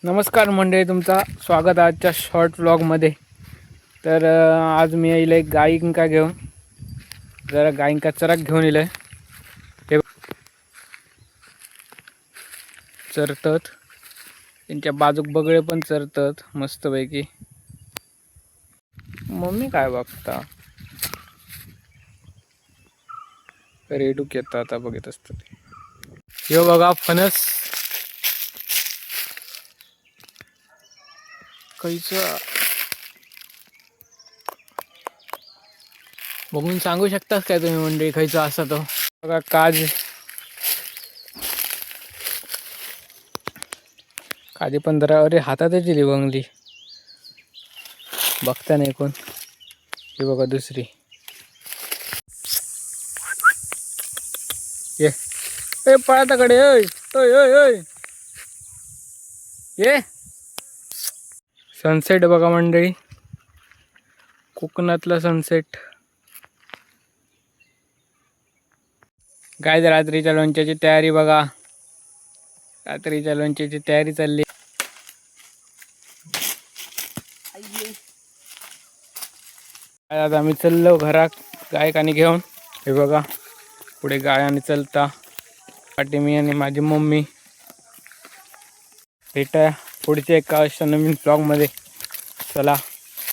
नमस्कार मंडळी, तुमचा स्वागत आजच्या शॉर्ट व्लॉगमध्ये. तर आज मी येईल एक गायिका घेऊन, जरा गायिका चराक घेऊन येईल. हे चरतात, त्यांच्या बाजूक बगळे पण चरतात मस्तपैकी. मम्मी काय बघता, रेडूक येतं आता बघत असतं ते. हे बघा फणस कैचं बघून सांगू शकतास काय तुम्ही मंडळी खायचा असा तो. बघा काजी पण जरा अरे हातातच दिली बंगली बघता नाही कोण. हे बघा दुसरी. ये पळाताकडे ये. सनसेट बघा मंडळी, कोकणातला सनसेट. काय रात्रीच्या लोणच्याची तयारी बघा, रात्रीच्या लोणच्याची तयारी चालली. आज आम्ही चाललो घरात गायकाने घेऊन. हे बघा पुढे गायाने चलता, पाठी मी आणि माझी मम्मी. भेटा पुढच्या एका अशा नवीन ब्लॉगमध्ये. चला.